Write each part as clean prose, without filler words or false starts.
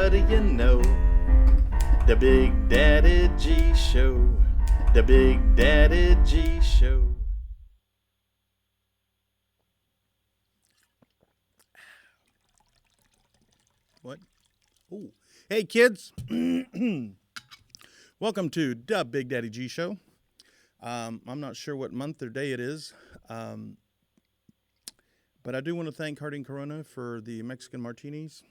what do you know? The Big Daddy G Show. The Big Daddy G Show. What? Oh, hey kids. Welcome to the Big Daddy G Show. I'm not sure what month or day it is, but I do want to thank Harding Corona for the Mexican martinis.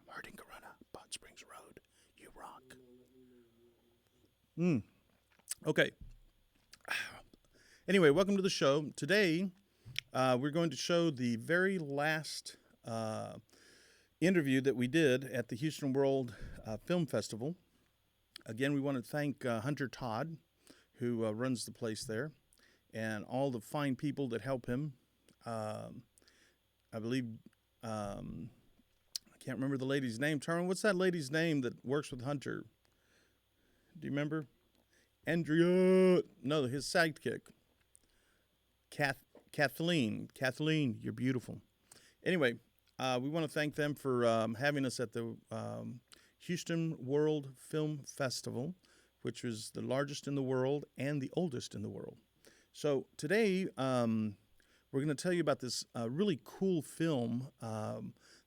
Harding Corona, Bond Springs Road. You rock. Okay. Anyway, welcome to the show. Today, we're going to show the very last interview that we did at the Houston World Film Festival. Again, we want to thank Hunter Todd, who runs the place there, and all the fine people that help him. I believe, I can't remember the lady's name. Tyrone, what's that lady's name that works with Hunter? Do you remember? Andrea. No, his sidekick. Kathleen. Kathleen, you're beautiful. Anyway, we want to thank them for having us at the Houston World Film Festival, which is the largest in the world and the oldest in the world. So today, we're going to tell you about this really cool film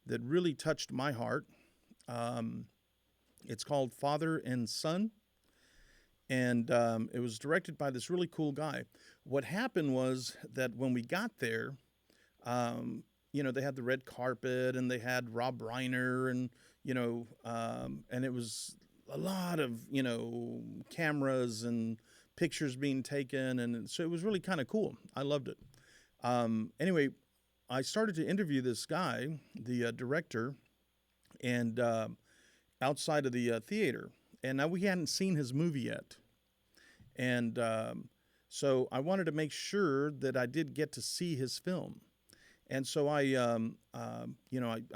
that really touched my heart. It's called Father and Son, and it was directed by this really cool guy. What happened was that when we got there, they had the red carpet, and they had Rob Reiner, and, and it was a lot of, cameras and pictures being taken, and so it was really kind of cool. I loved it. Anyway, I started to interview this guy, the director, and outside of the theater. And now we hadn't seen his movie yet. And so I wanted to make sure that I did get to see his film. And so I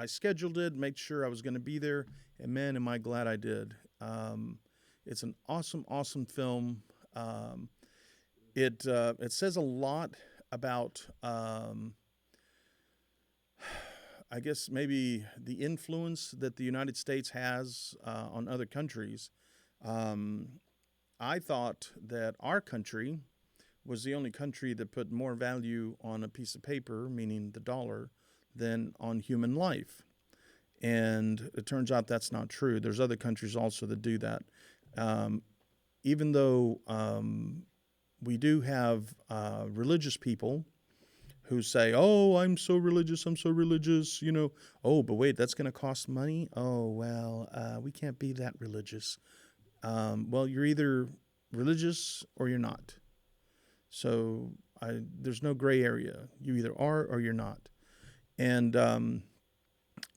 scheduled it, made sure I was going to be there, and man, am I glad I did. It's an awesome, awesome film. It says a lot about, I guess, maybe the influence that the United States has on other countries. I thought that our country was the only country that put more value on a piece of paper, meaning the dollar, than on human life. And it turns out that's not true. There's other countries also that do that. Even though we do have religious people who say, oh, I'm so religious, Oh, but wait, that's going to cost money? Oh, well, we can't be that religious. Well, you're either religious or you're not. So there's no gray area. You either are or you're not. And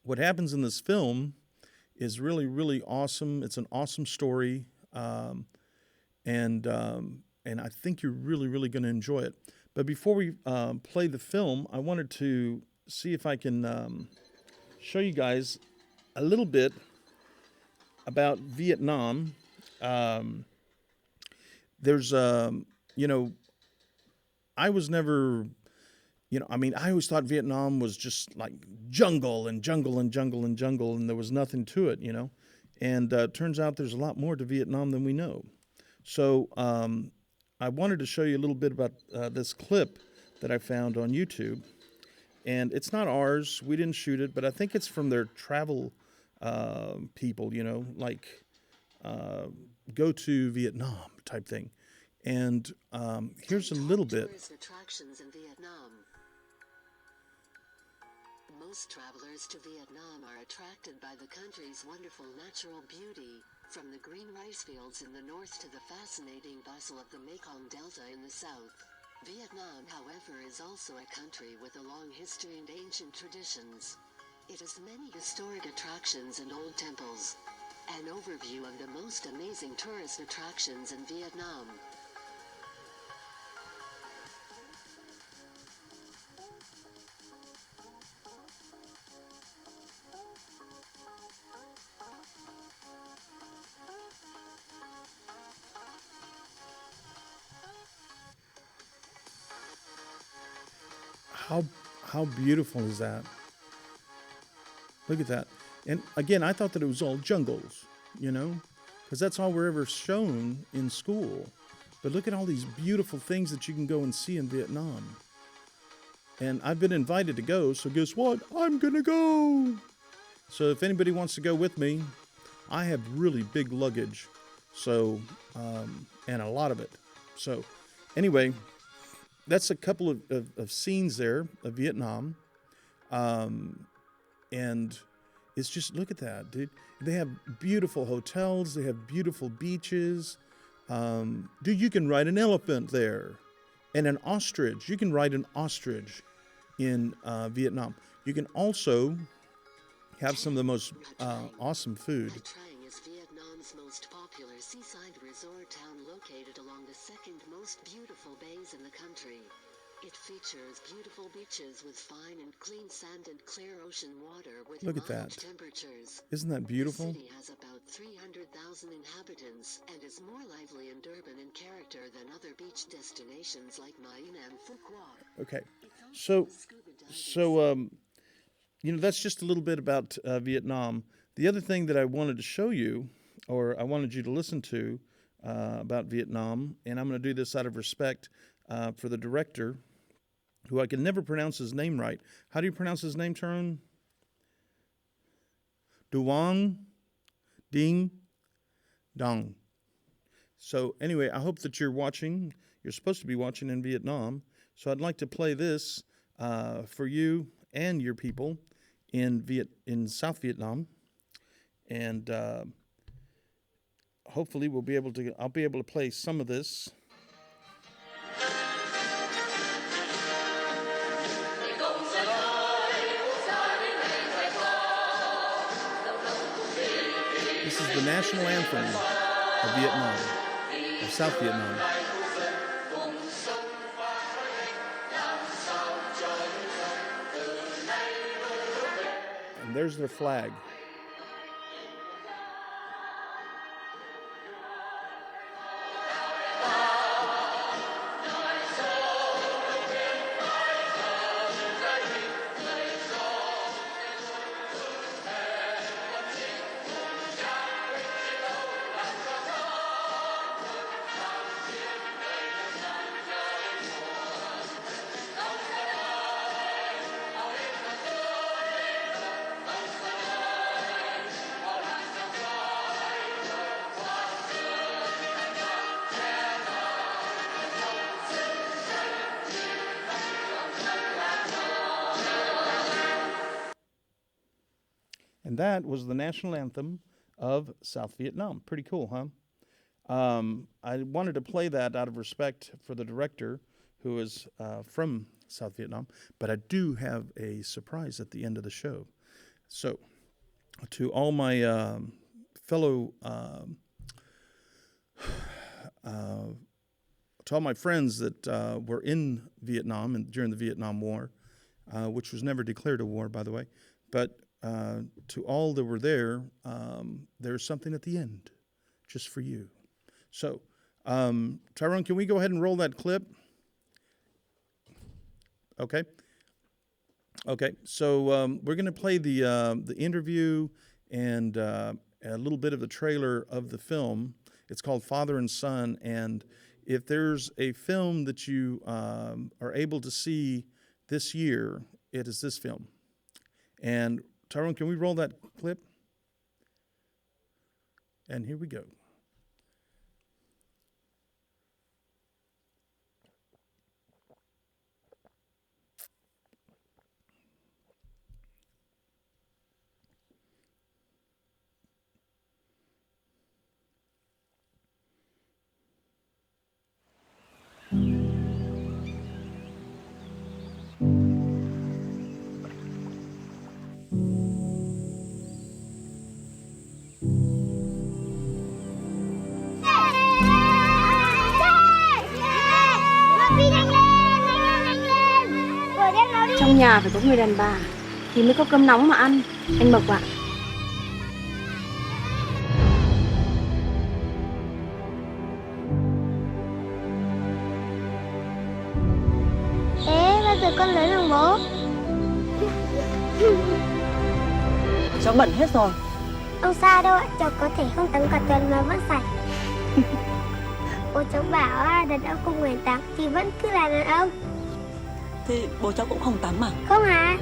what happens in this film is really, really awesome. It's an awesome story. And I think you're really, really going to enjoy it. But before we play the film, I wanted to see if I can show you guys a little bit about Vietnam. There's, I was never, I always thought Vietnam was just like jungle and jungle and jungle and jungle, and there was nothing to it, And it turns out there's a lot more to Vietnam than we know. So I wanted to show you a little bit about this clip that I found on YouTube. And it's not ours. We didn't shoot it, but I think it's from their travel people, go to Vietnam type thing. And here's a little bit. Tourist attractions in Vietnam. Most travelers to Vietnam are attracted by the country's wonderful natural beauty, from the green rice fields in the north to the fascinating bustle of the Mekong Delta in the south. Vietnam, however, is also a country with a long history and ancient traditions. It has many historic attractions and old temples. An overview of the most amazing tourist attractions in Vietnam. How beautiful is that? Look at that. And again, I thought that it was all jungles, because that's all we're ever shown in school. But look at all these beautiful things that you can go and see in Vietnam. And I've been invited to go, so guess what? I'm going to go. So if anybody wants to go with me, I have really big luggage, so and a lot of it. So anyway, that's a couple of scenes there of Vietnam. And it's just, look at that, dude. They have beautiful hotels. They have beautiful beaches. Dude, you can ride an elephant there. And an ostrich. You can ride an ostrich in Vietnam. You can also have some of the most awesome food. Trang is Vietnam's most popular seaside resort town located along the second most beautiful bays in the country. It features beautiful beaches with fine and clean sand and clear ocean water with Look at mild that. temperatures. Isn't that beautiful? The city has about 300,000 inhabitants and is more lively and urban in character than other beach destinations like Mai and Phu Quoc. Okay, so that's just a little bit about Vietnam. The other thing that I wanted to show you, or I wanted you to listen to about Vietnam, and I'm going to do this out of respect for the director, who I can never pronounce his name right. How do you pronounce his name, Tyrone? Luong Dinh Dung. So anyway, I hope that you're watching. You're supposed to be watching in Vietnam. So I'd like to play this for you and your people in South Vietnam, and hopefully I'll be able to play some of this. This is the national anthem of Vietnam, of South Vietnam. And there's their flag. And that was the national anthem of South Vietnam. Pretty cool, huh? I wanted to play that out of respect for the director, who is from South Vietnam, but I do have a surprise at the end of the show. So, to all my fellow, to all my friends that were in Vietnam and during the Vietnam War, which was never declared a war, by the way, but to all that were there, there's something at the end, just for you. So, Tyrone, can we go ahead and roll that clip? Okay. Okay. So we're going to play the interview and a little bit of the trailer of the film. It's called Father and Son, and if there's a film that you are able to see this year, it is this film. And Tyrone, can we roll that clip? And here we go. Trong nhà phải có người đàn bà thì mới có cơm nóng mà ăn, anh Mộc ạ. Thế bao giờ con lớn hả bố? cháu bẩn hết rồi. Không sao đâu ạ, cháu có thể không tắm cả tuần mà vẫn sạch. Bố cháu bảo đàn ông không nguyện tắm thì vẫn cứ là đàn ông. Thì bố cháu cũng không tắm à? Không à?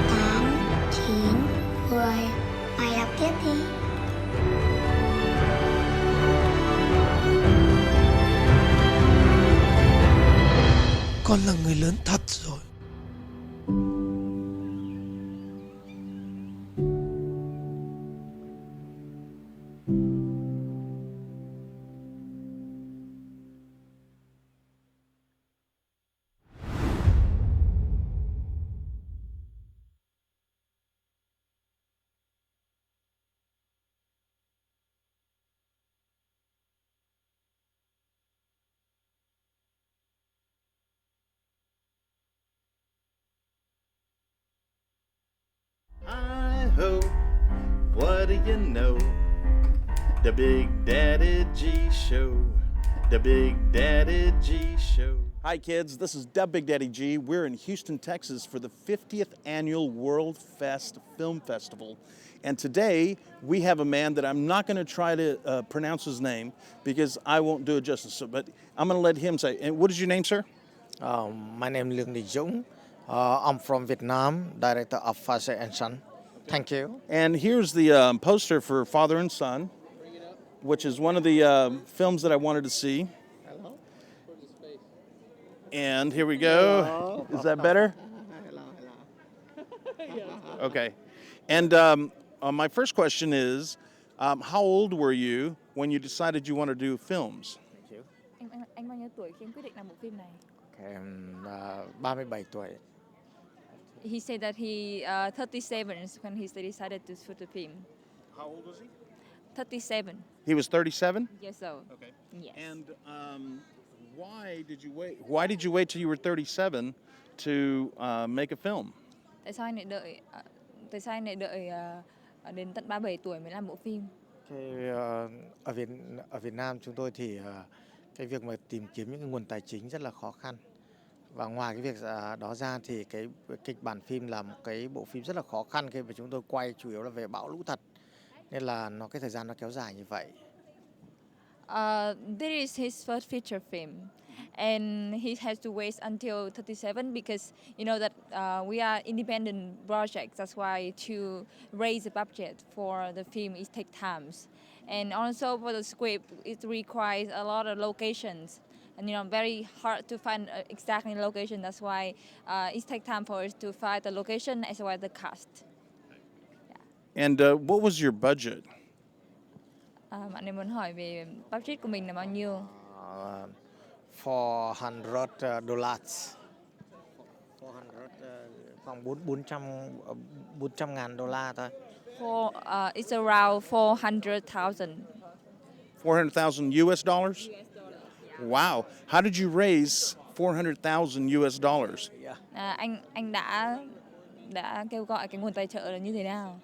Tám, 9, 10. Mày đọc tiếp đi. Con là người lớn thật rồi. I hope, what do you know? The Big Daddy G Show. The Big Daddy G Show. Hi, kids. This is Big Daddy G. We're in Houston, Texas for the 50th Annual World Fest Film Festival. And today we have a man that I'm not going to try to pronounce his name because I won't do it justice. So, but I'm going to let him say. And what is your name, sir? My name is Luong Dinh Dung. I'm from Vietnam, director of Father and Son. Thank you. And here's the poster for Father and Son, which is one of the films that I wanted to see. Hello. And here we go. Hello. Is that better? Hello. Okay. And my first question is, how old were you when you decided you want to do films? Thank you. Anh bao nhiêu tuổi khi anh quyết định làm bộ phim này? Em 37 tuổi. He said that he 37 when he decided to shoot the film. How old was he? 37 He was 37? years old. Okay. Yes. And why did you wait? Why did you wait till you were 37 to make a film? Tại sao anh lại đợi đến tận 37 tuổi mới làm bộ phim? Ở Việt Nam chúng tôi thì cái việc mà tìm kiếm những cái nguồn tài chính rất là khó khăn. Và ngoài cái việc đó ra thì cái kịch bản phim là một cái bộ phim rất là khó khăn khi mà chúng tôi quay chủ yếu là về bão lũ thật. Nên là cái thời gian nó kéo dài như vậy. This is his first feature film, and he has to wait until 37 because you know that we are independent projects. That's why to raise the budget for the film it takes times, and also for the script it requires a lot of locations, and very hard to find exactly location. That's why it takes time for us to find the location as well as the cast. And what was your budget? Bạn ấy muốn hỏi về budget của mình là bao nhiêu? $400. 400 khoảng 400.000 đô la thôi. It's around 400,000. 400,000 US dollars? Wow. How did you raise 400,000 US dollars? Anh đã kêu gọi cái nguồn tài trợ là như thế nào?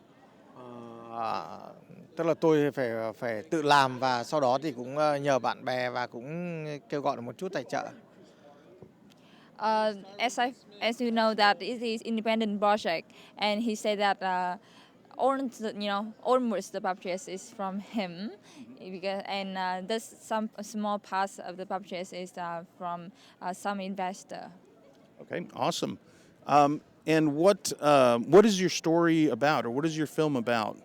Tức là tôi phải tự làm và sau đó thì cũng nhờ bạn bè và cũng kêu gọi được một chút tài trợ. As you know that it is independent project, and he said that almost the budget is from him, because there's some small parts of the budget is from some investor. Okay, awesome. And what is your story about, or what is your film about?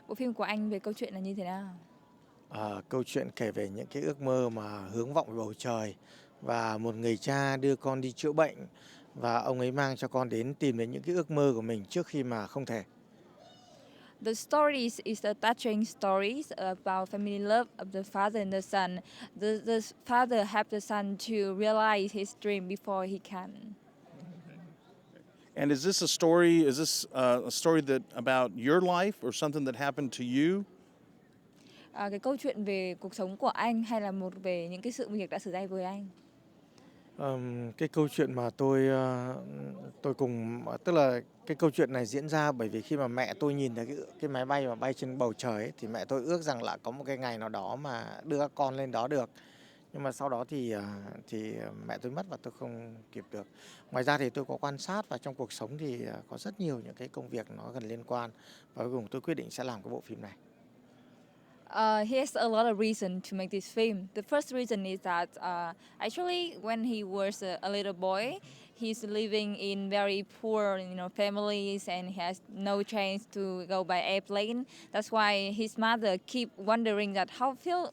Bộ phim của anh về câu chuyện là như thế nào? Câu chuyện kể về những cái ước mơ mà hướng vọng về bầu trời và một người cha đưa con đi chữa bệnh và ông ấy mang cho con đến tìm đến những cái ước mơ của mình trước khi mà không thể. The stories is the touching stories about family love of the father and the son. The father helped the son to realize his dream before he can. And is this a story? Is this a story that about your life or something that happened to you? Cái câu chuyện về cuộc sống của anh hay là về những cái sự việc đã xảy ra với anh? Cái câu chuyện mà tôi cùng, tức là Cái câu chuyện này diễn ra bởi vì khi mà mẹ tôi nhìn thấy cái máy bay mà bay trên bầu trời ấy, thì mẹ tôi ước rằng là có một cái ngày nào đó mà đưa các con lên đó được. Nhưng mà sau đó thì mẹ tôi mất và tôi không kịp được. Ngoài ra thì tôi có quan sát và trong cuộc sống thì có rất nhiều những cái công việc nó gần liên quan. Và cuối cùng tôi quyết định sẽ làm cái bộ phim này. He has a lot of reason to make this film. The first reason is that actually when he was a little boy, he's living in very poor, families, and he has no chance to go by airplane. That's why his mother keep wondering that how feel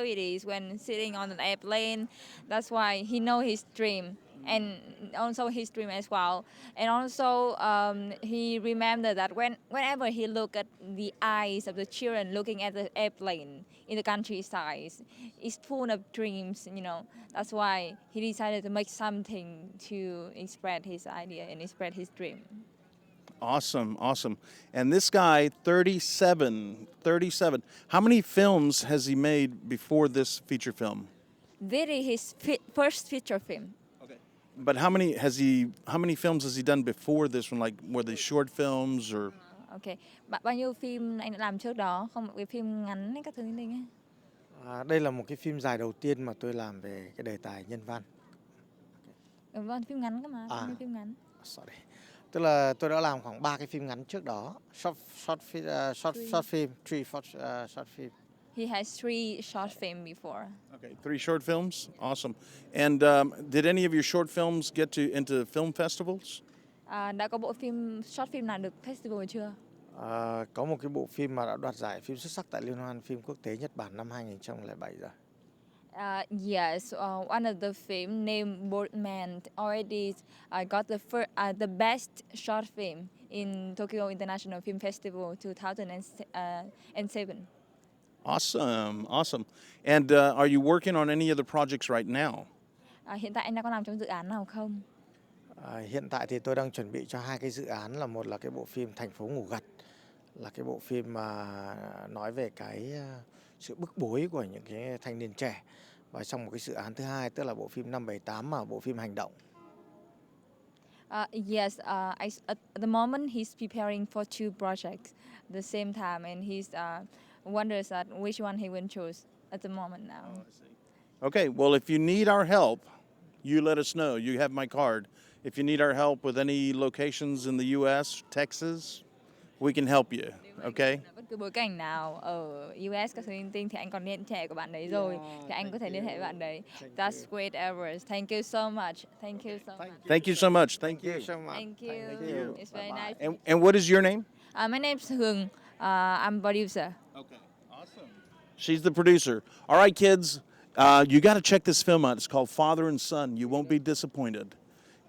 it is when sitting on an airplane. That's why he know his dream. And also his dream as well. And also he remembered that whenever he looked at the eyes of the children looking at the airplane in the countryside, it's full of dreams. That's why he decided to make something to express his idea and express his dream. Awesome, awesome. And this guy, 37. How many films has he made before this feature film? This is his first feature film. But how many films has he done before this one? Like, were they short films or? Okay. Bao nhiêu phim anh đã làm trước đó? Không, cái phim ngắn hay các thứ như thế. Đây là một cái phim dài đầu tiên mà tôi làm về cái đề tài nhân văn. Vâng, phim ngắn cơ mà, phim ngắn. Sorry. Tức là tôi đã làm khoảng 3 cái phim ngắn trước đó. Short film, 3 short film. He has 3 short films before. Okay, 3 short films. Awesome. And did any of your short films get into film festivals? Đã có bộ phim short film nào được festival chưa? Có một cái bộ phim mà đã đoạt giải phim xuất sắc tại Liên hoan phim quốc tế Nhật Bản năm 2007 rồi. Yes, one of the film named Boardman already got the best short film in Tokyo International Film Festival 2007. Awesome. And are you working on any other projects right now? Hiện tại anh đang có làm trong dự án nào không? Hiện tại thì tôi đang chuẩn bị cho 2 cái dự án, là một là cái bộ phim Thành phố ngủ gật, là cái bộ phim mà nói về cái sự bức bối của những cái thanh niên trẻ, và trong một cái dự án thứ hai tức là bộ phim 578 mà bộ phim hành động. Yes, at the moment he's preparing for 2 projects at the same time, and he's wonders at which one he will choose at the moment now. Okay, well, if you need our help, you let us know. You have my card. If you need our help with any locations in the U.S., Texas, we can help you, okay? Bất cứ bối cảnh nào ở US các thứ linh tinh thì anh còn liên hệ của bạn đấy rồi, thì anh có thể liên hệ với bạn đấy. That's great, Everest. Thank you so much. Thank you so much. Thank you so much. Thank you. Thank you. It's very nice. And what is your name? My name's Hương. I'm producer. Okay, awesome. She's the producer. All right, kids, you got to check this film out. It's called Father and Son. You won't be disappointed.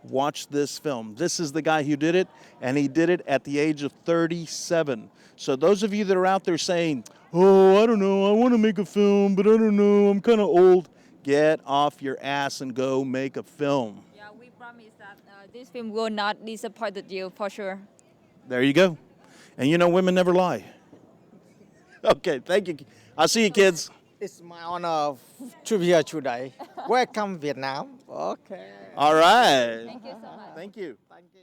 Watch this film. This is the guy who did it, and he did it at the age of 37. So those of you that are out there saying, oh, I don't know, I want to make a film, but I don't know, I'm kind of old, get off your ass and go make a film. Yeah, we promise that this film will not disappoint you for sure. There you go. And women never lie. Okay, thank you. I'll see you, kids. It's my honor to be here today. Welcome Vietnam. Okay. All right. Thank you so much. Thank you. Thank you.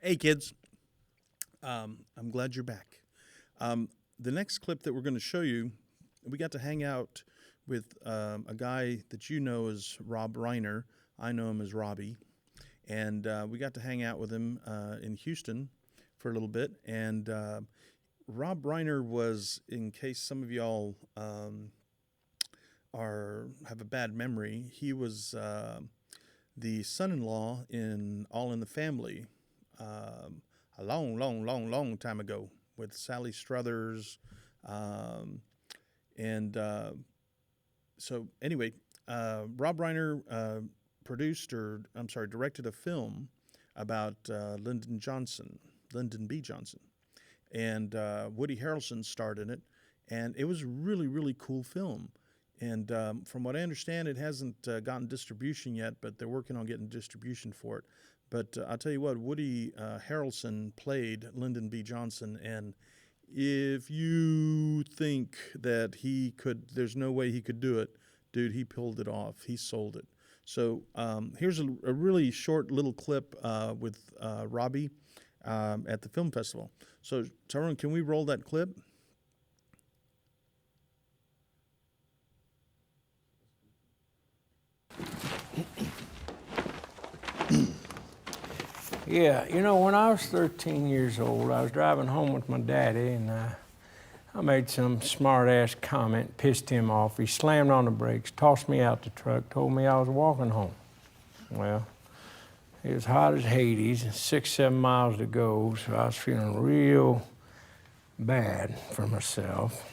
Hey, kids. I'm glad you're back. The next clip that we're going to show you, we got to hang out with a guy that you know as Rob Reiner. I know him as Robbie. And we got to hang out with him in Houston for a little bit. And Rob Reiner was, in case some of y'all have a bad memory, he was the son-in-law in All in the Family a long time ago with Sally Struthers. So anyway, Rob Reiner directed a film about Lyndon B. Johnson. And Woody Harrelson starred in it, and it was a really, really cool film. And from what I understand, it hasn't gotten distribution yet, but they're working on getting distribution for it. But I'll tell you what, Woody Harrelson played Lyndon B. Johnson, and if you think that there's no way he could do it, dude, he pulled it off. He sold it. So here's a really short little clip with Robbie at the film festival. So Tyrone, can we roll that clip? Yeah, you know, when I was 13 years old, I was driving home with my daddy, and I made some smart-ass comment, pissed him off. He slammed on the brakes, tossed me out the truck, told me I was walking home. Well, it was hot as Hades, 6-7 miles to go, so I was feeling real bad for myself.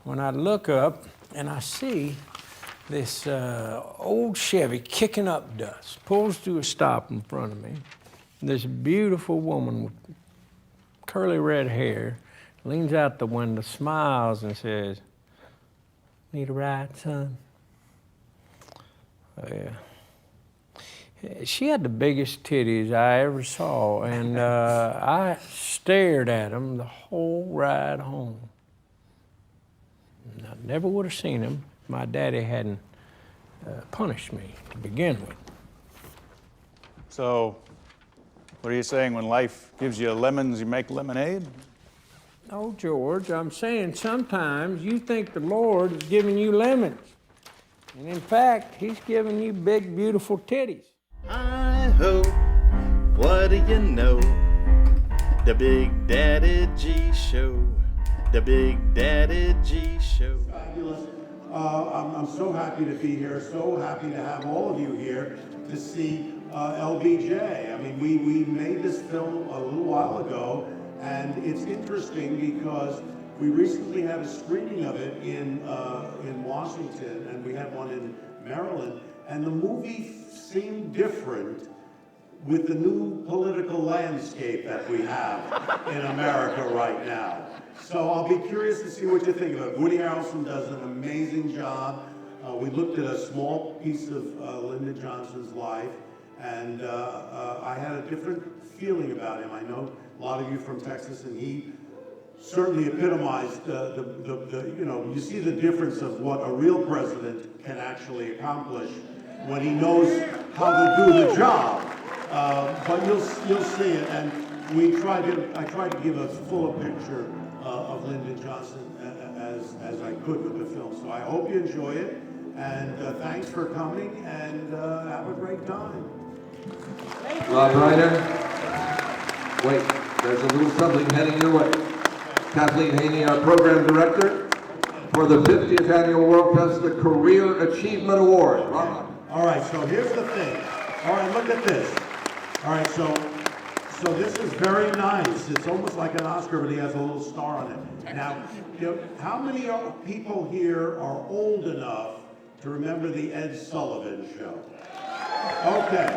When I look up and I see this old Chevy kicking up dust, pulls to a stop in front of me. This beautiful woman with curly red hair leans out the window, smiles, and says, "Need a ride, son?" Oh, yeah. She had the biggest titties I ever saw, and I stared at them the whole ride home. And I never would have seen them if my daddy hadn't punished me to begin with. So, what are you saying? When life gives you lemons, you make lemonade? No, George, I'm saying sometimes you think the Lord is giving you lemons. And in fact, he's giving you big, beautiful titties. I hope, what do you know? The Big Daddy G Show. The Big Daddy G Show. Fabulous. I'm so happy to be here, so happy to have all of you here to see LBJ. I mean, we made this film a little while ago, and it's interesting because we recently had a screening of it in Washington, and we had one in Maryland, and the movie seemed different with the new political landscape that we have in America right now. So I'll be curious to see what you think of it. Woody Harrelson does an amazing job. We looked at a small piece of Lyndon Johnson's life, and I had a different feeling about him. I know a lot of you from Texas, and he certainly epitomized you know, you see the difference of what a real president can actually accomplish when he knows how to do the job. But you'll see it, and I tried to give as full a picture of Lyndon Johnson as I could with the film. So I hope you enjoy it, and thanks for coming, and have a great time. Rob Reiner. Wait, there's a little something heading your way. Kathleen Haney, our program director for the 50th Annual World Fest Career Achievement Award. Rob. All right, so here's the thing. All right, look at this. All right, so this is very nice. It's almost like an Oscar, but he has a little star on it. Now, you know, how many people here are old enough to remember the Ed Sullivan Show? Okay.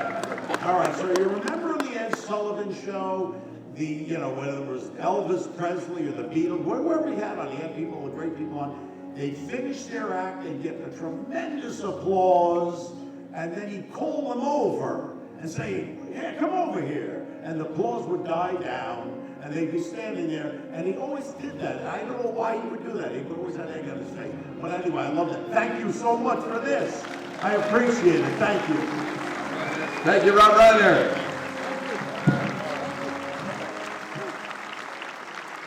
All right, so you remember the Ed Sullivan Show? You know, whether it was Elvis Presley or the Beatles, wherever he had on, he had people, great people on. They'd finish their act, they'd get the tremendous applause, and then he'd call them over and say, "Hey, come over here." And the applause would die down, and they'd be standing there, and he always did that. I don't know why he would do that. He would always have egg on his face. But anyway, I love that. Thank you so much for this. I appreciate it. Thank you. Thank you, Rob Reiner.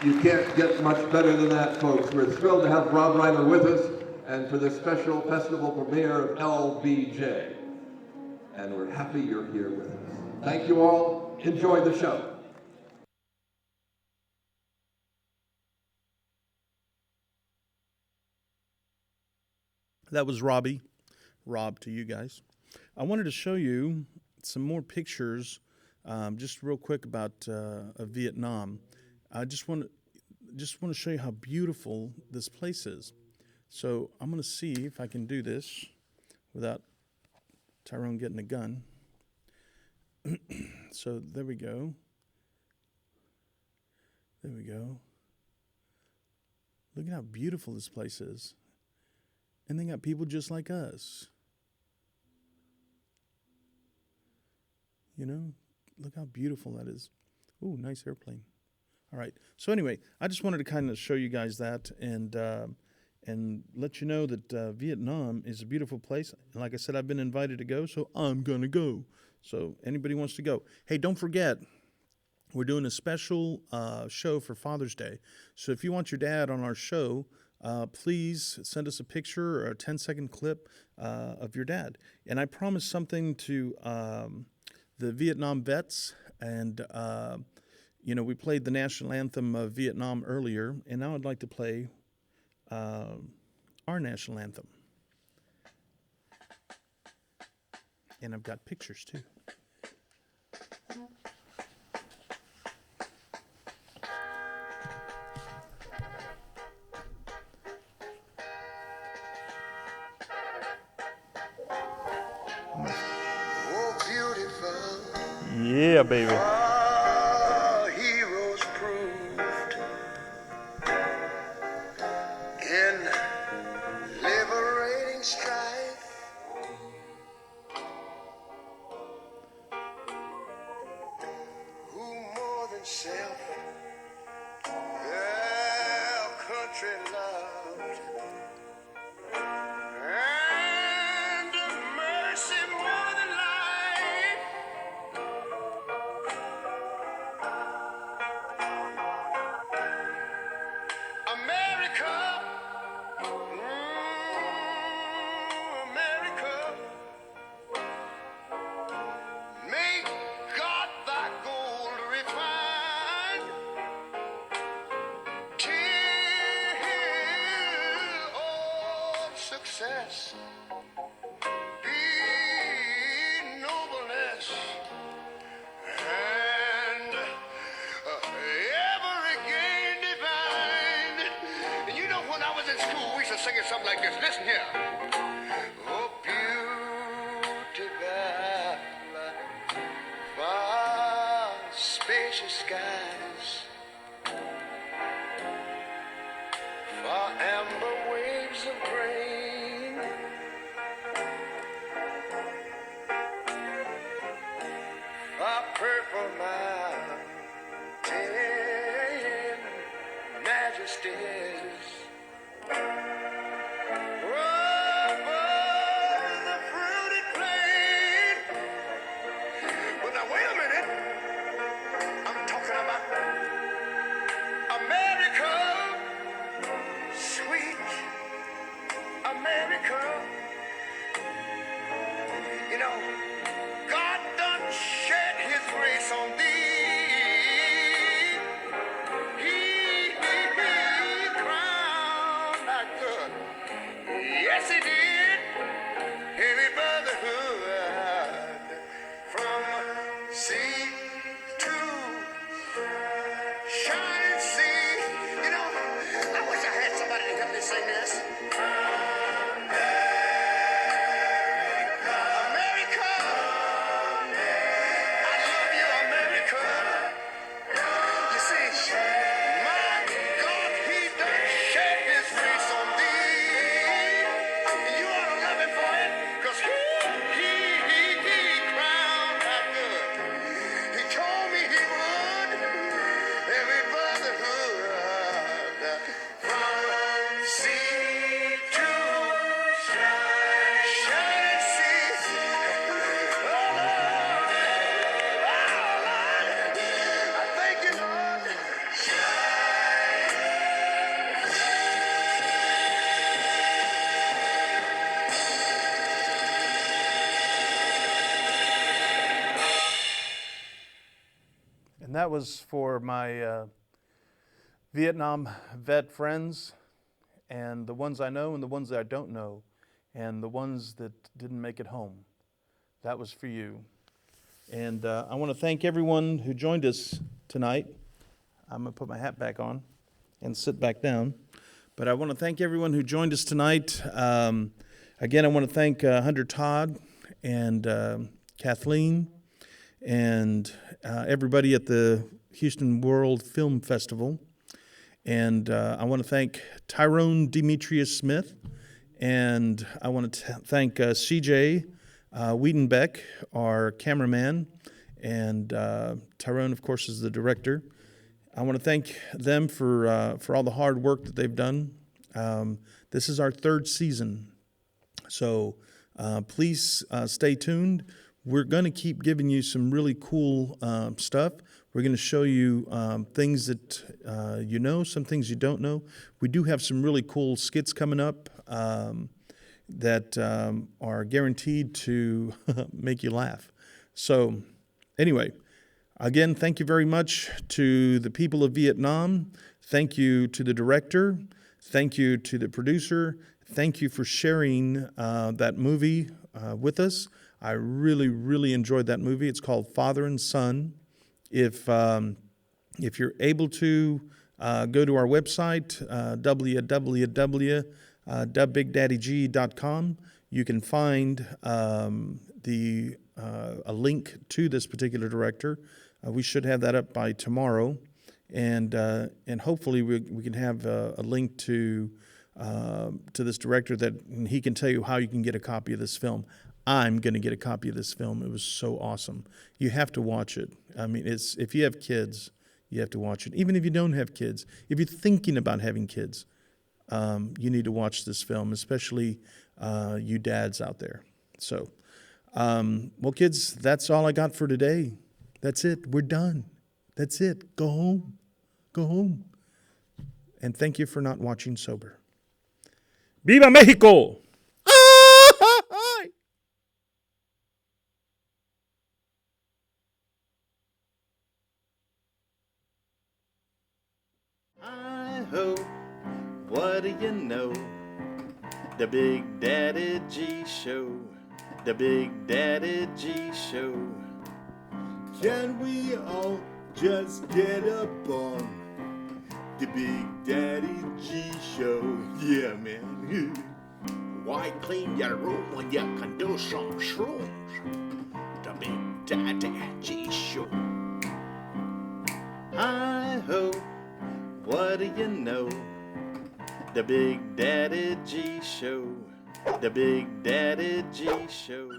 You can't get much better than that, folks. We're thrilled to have Rob Reiner with us, and for the special festival premiere of LBJ. And we're happy you're here with us. Thank you all. Enjoy the show. That was Robbie. Rob to you guys. I wanted to show you some more pictures, just real quick about Vietnam. I just want to show you how beautiful this place is. So I'm going to see if I can do this without Tyrone getting a gun. So there we go. There we go. Look at how beautiful this place is. And they got people just like us. You know, look how beautiful that is. Ooh, nice airplane. All right. So anyway, I just wanted to kind of show you guys that, and and let you know that Vietnam is a beautiful place. And like I said, I've been invited to go, so I'm going to go. So anybody wants to go. Hey, don't forget, we're doing a special show for Father's Day. So if you want your dad on our show, please send us a picture or a 10-second clip of your dad. And I promised something to the Vietnam vets, and we played the national anthem of Vietnam earlier, and now I'd like to play our national anthem. And I've got pictures too. Yeah, baby. Our heroes proved in liberating strife. Who more than self their country loved, and mercy more than life. America, America, make God thy gold refined, till all success be nobleness, and every gain divine. And you know, when I was in school, we used to sing it something like this. Listen here. Oh, beautiful, far spacious skies, far amber waves of grain, far purple mountain majesties, over the fruited plain. But now wait a minute, I'm talking about America, sweet America. You know, God done shed his grace on thee. He crowned thy good. Yes, he did. Heavy brotherhood from sea to shining sea. You know, I wish I had somebody to help me sing this. America, I love you, America. You see, my God, he done shed his grace on thee. And you ought to love him for it, because he crowned that good. He told me he would. Every brotherhood from sea to shining sea. Oh, Lord, I thank you, Lord. And that was for my Vietnam vet friends, and the ones I know and the ones that I don't know, and the ones that didn't make it home. That was for you. And I want to thank everyone who joined us tonight. I'm going to put my hat back on and sit back down. But I want to thank everyone who joined us tonight. Again, I want to thank Hunter Todd and Kathleen and everybody at the Houston World Film Festival. And I want to thank Tyrone Demetrius Smith. And I want to thank CJ Wiedenbeck, our cameraman. And Tyrone, of course, is the director. I want to thank them for all the hard work that they've done This is our third season. So please stay tuned. We're going to keep giving you some really cool stuff. We're going to show you things that you know, some things you don't know. We do have some really cool skits coming up that are guaranteed to make you laugh. So anyway, again, thank you very much to the people of Vietnam. Thank you to the director. Thank you to the producer. Thank you for sharing that movie with us. I really, really enjoyed that movie. It's called Father and Son. If you're able to go to our website, www.dubbigdaddyg.com, you can find a link to this particular director. We should have that up by tomorrow, and hopefully we can have a link to this director that he can tell you how you can get a copy of this film. I'm going to get a copy of this film. It was so awesome. You have to watch it. I mean, if you have kids, you have to watch it. Even if you don't have kids, if you're thinking about having kids, you need to watch this film, especially you dads out there. So, well, kids, that's all I got for today. That's it. We're done. That's it. Go home. Go home. And thank you for not watching sober. Viva Mexico! Hi-ho, what do you know? The Big Daddy G Show. The Big Daddy G Show. Can we all just get up on the Big Daddy G Show? Yeah, man. Why clean your room when you can do some shrooms? The Big Daddy G Show. Hi-ho, what do you know? The Big Daddy G Show. The Big Daddy G Show.